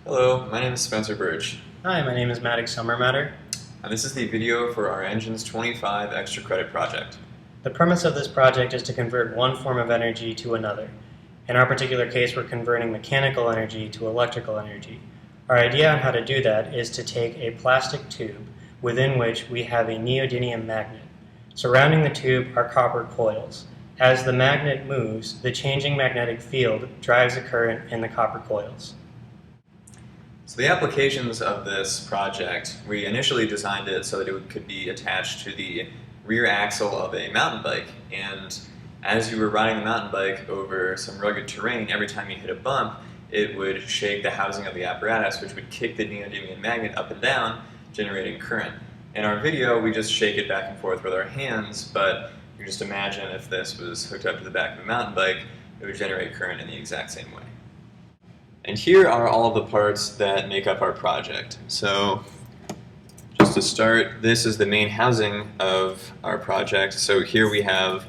Hello, my name is Spencer Bertsch, Hi, my name is Summermatter. and this is the video for our Engines 25 extra credit project. The premise of this project is to convert one form of energy to another. In our particular case, we're converting mechanical energy to electrical energy. Our idea on how to do that is to take a plastic tube within which we have a neodymium magnet. Surrounding the tube are copper coils. As the magnet moves, the changing magnetic field drives a current in the copper coils. So the applications of this project, we initially designed it so that it could be attached to the rear axle of a mountain bike, and as you were riding the mountain bike over some rugged terrain, every time you hit a bump, it would shake the housing of the apparatus, which would kick the neodymium magnet up and down, generating current. In our video, we just shake it back and forth with our hands, but you just imagine if this was hooked up to the back of a mountain bike, it would generate current in the exact same way. And here are all of the parts that make up our project. So just to start, this is the main housing of our project. So here we have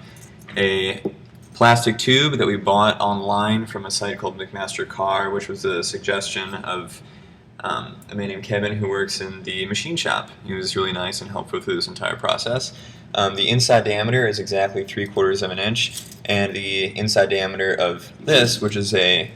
a plastic tube that we bought online from a site called McMaster Car, which was a suggestion of a man named Kevin who works in the machine shop. He was really nice and helpful through this entire process. The inside diameter is exactly 3/4 of an inch, and the inside diameter of this, which is a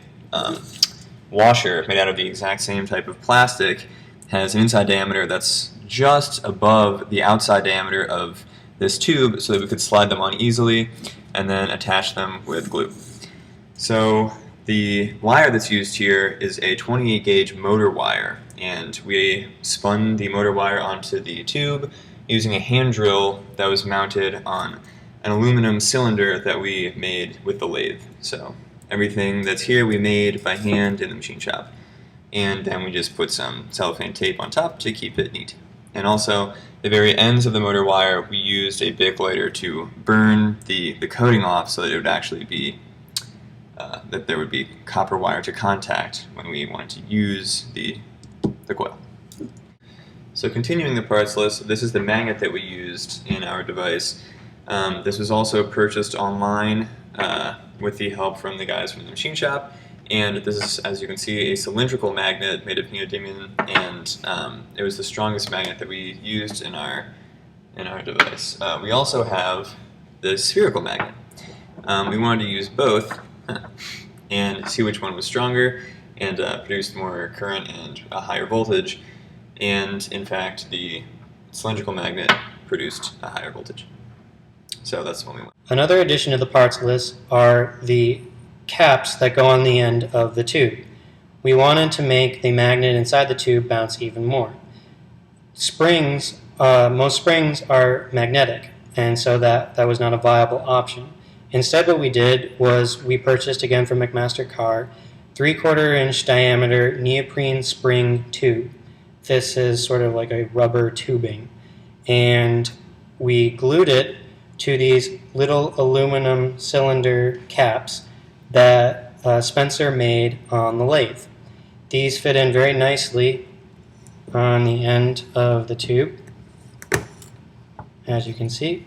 washer made out of the exact same type of plastic, has an inside diameter that's just above the outside diameter of this tube so that we could slide them on easily and then attach them with glue. So the wire that's used here is a 28 gauge motor wire, and we spun the motor wire onto the tube using a hand drill that was mounted on an aluminum cylinder that we made with the lathe. So everything that's here we made by hand in the machine shop, and then we just put some cellophane tape on top to keep it neat. And also, the very ends of the motor wire, we used a Bic lighter to burn the coating off so that it would actually be, that there would be copper wire to contact when we wanted to use the coil. So continuing the parts list, this is the magnet that we used in our device. This was also purchased online with the help from the guys from the machine shop, and this is, as you can see, a cylindrical magnet made of neodymium, and it was the strongest magnet that we used in our device. We also have the spherical magnet. We wanted to use both and see which one was stronger and produced more current and a higher voltage, and in fact the cylindrical magnet produced a higher voltage. So that's the one we want. Another addition to the parts list are the caps that go on the end of the tube. We wanted to make the magnet inside the tube bounce even more. Springs, most springs are magnetic, and so that was not a viable option. Instead, what we did was we purchased, again from McMaster Car, 3/4 inch diameter neoprene spring tube. This is sort of like a rubber tubing, and we glued it to these little aluminum cylinder caps that Spencer made on the lathe. These fit in very nicely on the end of the tube, as you can see,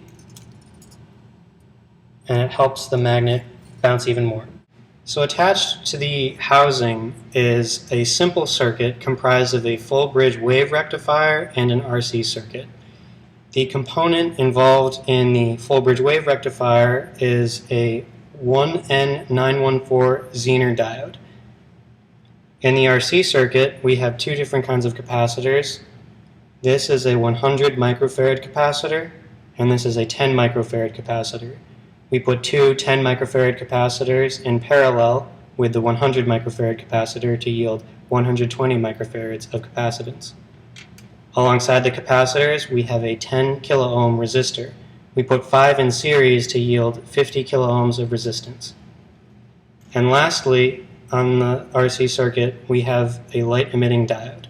and it helps the magnet bounce even more. So attached to the housing is a simple circuit comprised of a full bridge wave rectifier and an RC circuit. The component involved in the full bridge wave rectifier is a 1N914 Zener diode. In the RC circuit, we have two different kinds of capacitors. This is a 100 microfarad capacitor, and this is a 10 microfarad capacitor. We put two 10 microfarad capacitors in parallel with the 100 microfarad capacitor to yield 120 microfarads of capacitance. Alongside the capacitors, we have a 10 kiloohm resistor. We put 5 in series to yield 50 kiloohms of resistance. And lastly, on the RC circuit, we have a light-emitting diode.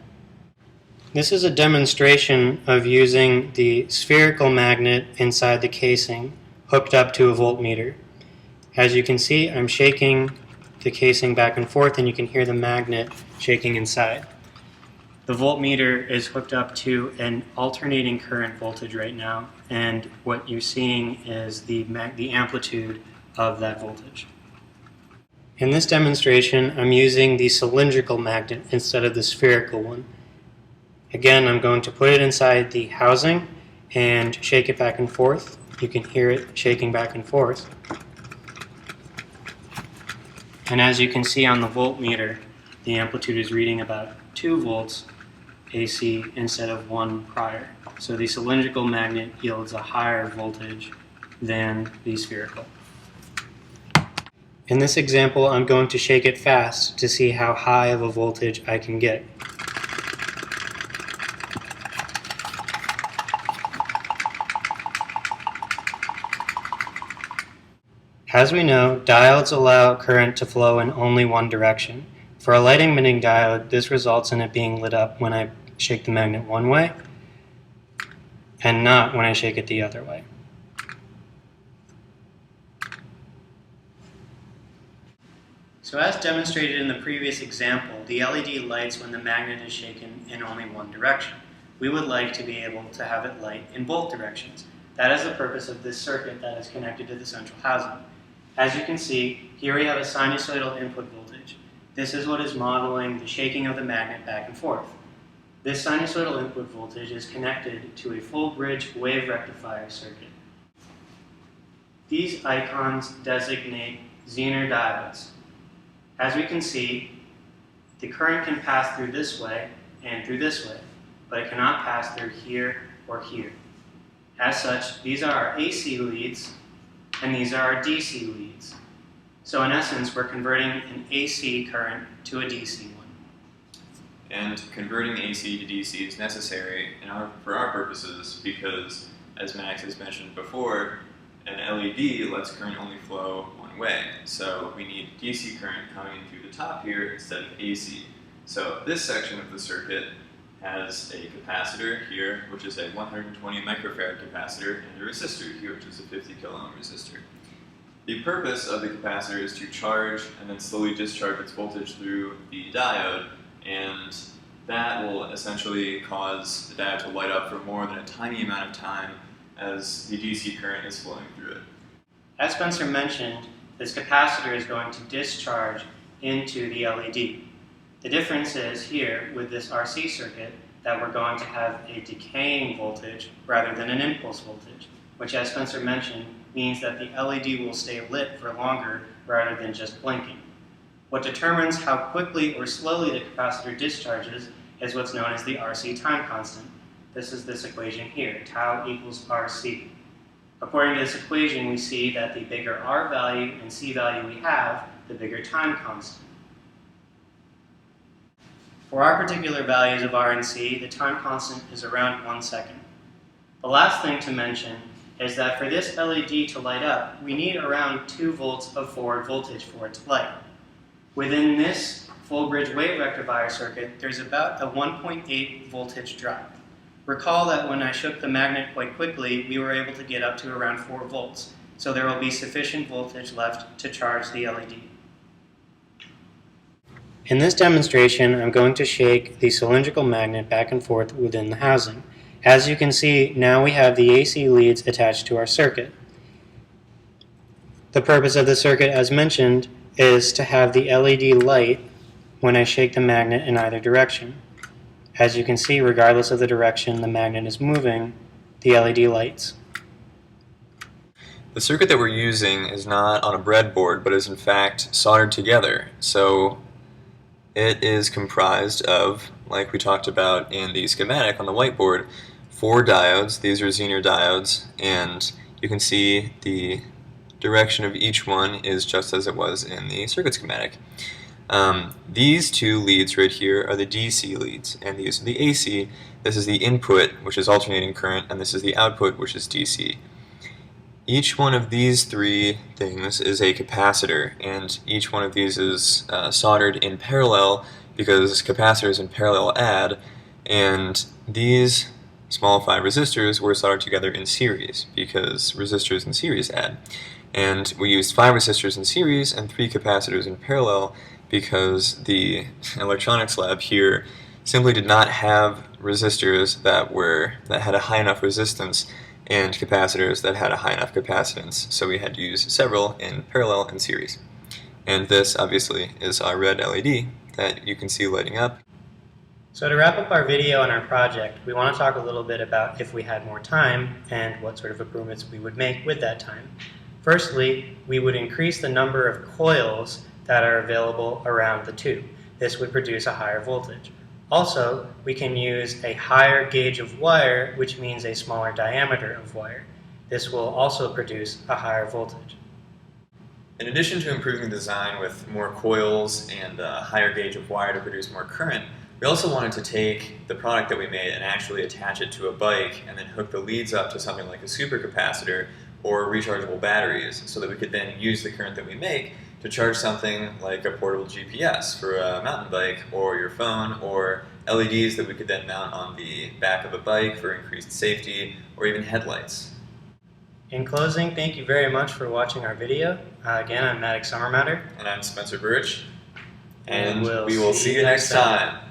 This is a demonstration of using the spherical magnet inside the casing hooked up to a voltmeter. As you can see, I'm shaking the casing back and forth, and you can hear the magnet shaking inside. The voltmeter is hooked up to an alternating current voltage right now, and what you're seeing is the amplitude of that voltage. In this demonstration, I'm using the cylindrical magnet instead of the spherical one. Again, I'm going to put it inside the housing and shake it back and forth. You can hear it shaking back and forth. And as you can see on the voltmeter, the amplitude is reading about 2 volts AC instead of 1 prior. So the cylindrical magnet yields a higher voltage than the spherical. In this example, I'm going to shake it fast to see how high of a voltage I can get. As we know, diodes allow current to flow in only one direction. For a light-emitting diode, this results in it being lit up when I shake the magnet one way and not when I shake it the other way. So as demonstrated in the previous example, the LED lights when the magnet is shaken in only one direction. We would like to be able to have it light in both directions. That is the purpose of this circuit that is connected to the central housing. As you can see, here we have a sinusoidal input voltage. This is what is modeling the shaking of the magnet back and forth. This sinusoidal input voltage is connected to a full bridge wave rectifier circuit. These icons designate Zener diodes. As we can see, the current can pass through this way and through this way, but it cannot pass through here or here. As such, these are our AC leads, and these are our DC leads. So in essence, we're converting an AC current to a DC one. And converting AC to DC is necessary for our purposes because, as Max has mentioned before, an LED lets current only flow one way. So we need DC current coming in through the top here instead of AC. So this section of the circuit has a capacitor here, which is a 120 microfarad capacitor, and a resistor here, which is a 50 kilo ohm resistor. The purpose of the capacitor is to charge and then slowly discharge its voltage through the diode, and that will essentially cause the diode to light up for more than a tiny amount of time as the DC current is flowing through it. As Spencer mentioned, this capacitor is going to discharge into the LED. The difference is here with this RC circuit that we're going to have a decaying voltage rather than an impulse voltage, which, as Spencer mentioned, means that the LED will stay lit for longer rather than just blinking. What determines how quickly or slowly the capacitor discharges is what's known as the RC time constant. This is this equation here, tau equals RC. According to this equation, we see that the bigger R value and C value we have, the bigger time constant. For our particular values of R and C, the time constant is around 1 second. The last thing to mention is that for this LED to light up, we need around 2 volts of forward voltage for it to light. Within this full bridge wave rectifier circuit, there's about a 1.8 voltage drop. Recall that when I shook the magnet quite quickly, we were able to get up to around 4 volts, so there will be sufficient voltage left to charge the LED. In this demonstration, I'm going to shake the cylindrical magnet back and forth within the housing. As you can see, now we have the AC leads attached to our circuit. The purpose of the circuit, as mentioned, is to have the LED light when I shake the magnet in either direction. As you can see, regardless of the direction the magnet is moving, the LED lights. The circuit that we're using is not on a breadboard, but is in fact soldered together. So it is comprised of, like we talked about in the schematic on the whiteboard, 4 diodes. These are Zener diodes, and you can see the direction of each one is just as it was in the circuit schematic. These 2 leads right here are the DC leads, and these are the AC. This is the input, which is alternating current, and this is the output, which is DC. Each one of these 3 things is a capacitor, and each one of these is soldered in parallel because capacitors in parallel add, and these small 5 resistors were soldered together in series because resistors in series add. And we used 5 resistors in series and 3 capacitors in parallel because the electronics lab here simply did not have resistors that had a high enough resistance and capacitors that had a high enough capacitance, so we had to use several in parallel and series. And this, obviously, is our red LED that you can see lighting up. So to wrap up our video on our project, we want to talk a little bit about if we had more time and what sort of improvements we would make with that time. Firstly, we would increase the number of coils that are available around the tube. This would produce a higher voltage. Also, we can use a higher gauge of wire, which means a smaller diameter of wire. This will also produce a higher voltage. In addition to improving the design with more coils and a higher gauge of wire to produce more current, we also wanted to take the product that we made and actually attach it to a bike and then hook the leads up to something like a supercapacitor or rechargeable batteries so that we could then use the current that we make to charge something like a portable GPS for a mountain bike or your phone, or LEDs that we could then mount on the back of a bike for increased safety, or even headlights. In closing, thank you very much for watching our video. Again, I'm Summermatter. And I'm Spencer Bertsch. And we will see you next time.